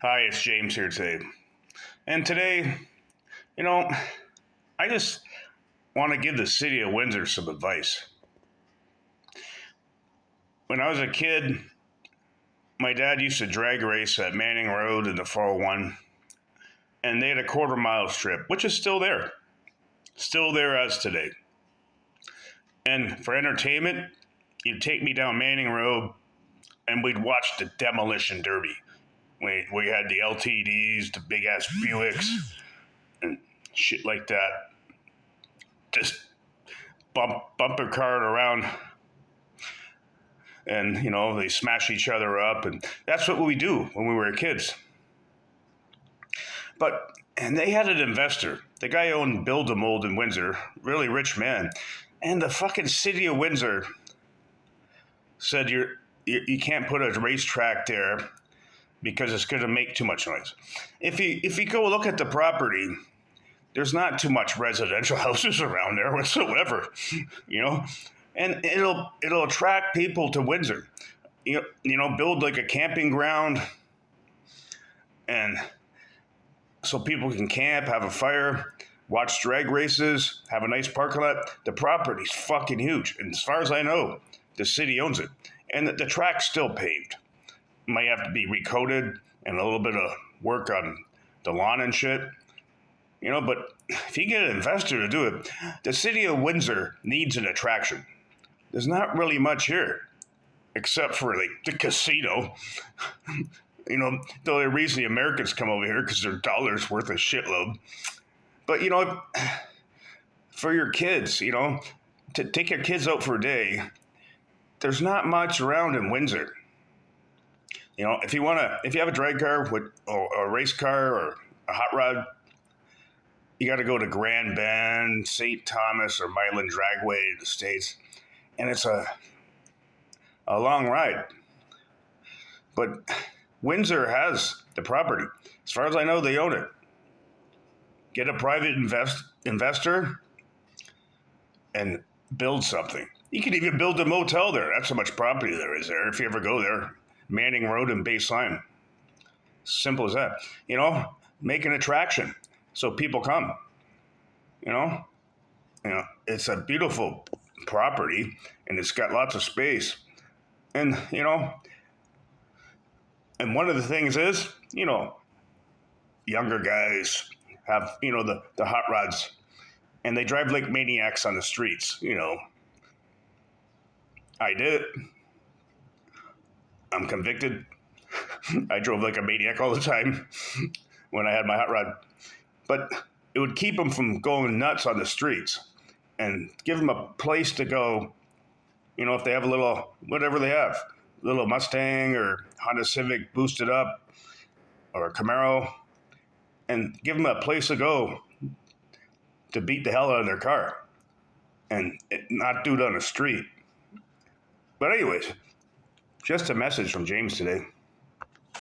Hi, it's James here today. And today, you know, I just want to give the city of Windsor some advice. When I was a kid, my dad used to drag race at Manning Road in the 401, and they had a quarter-mile strip, which is still there as today. And for entertainment, you'd take me down Manning Road, and we'd watch the demolition derby. We had the LTDs, the big-ass Buicks, and shit like that. Just bumper cart around, and they smash each other up, and that's what we do when we were kids. And they had an investor. The guy owned Build a Mold in Windsor, really rich man, and the fucking city of Windsor said you can't put a racetrack there because it's going to make too much noise. If you go look at the property, there's not too much residential houses around there whatsoever, and it'll attract people to Windsor. Build like a camping ground, and so people can camp, have a fire, watch drag races, have a nice parking lot. The property's fucking huge, and as far as I know, the city owns it, and the track's still paved. Might have to be recoated and a little bit of work on the lawn and shit. But if you get an investor to do it, the city of Windsor needs an attraction. There's not really much here, except for like the casino. The only reason the Americans come over here because their dollar's worth a shitload. But for your kids, to take your kids out for a day, there's not much around in Windsor. If you have a drag car or a race car or a hot rod, you got to go to Grand Bend, St. Thomas, or Milan Dragway in the States. And it's a long ride. But Windsor has the property. As far as I know, they own it. Get a private investor and build something. You could even build a motel there. That's how much property there is there if you ever go there. Manning Road and Baseline. Simple as that. Make an attraction so people come. It's a beautiful property and it's got lots of space. And and one of the things is, younger guys have, the hot rods and they drive like maniacs on the streets. I did it. I'm convicted. I drove like a maniac all the time when I had my hot rod. But it would keep them from going nuts on the streets and give them a place to go, if they have a little, whatever they have, little Mustang or Honda Civic boosted up or a Camaro, and give them a place to go to beat the hell out of their car and not do it on the street. But anyways, just a message from James today.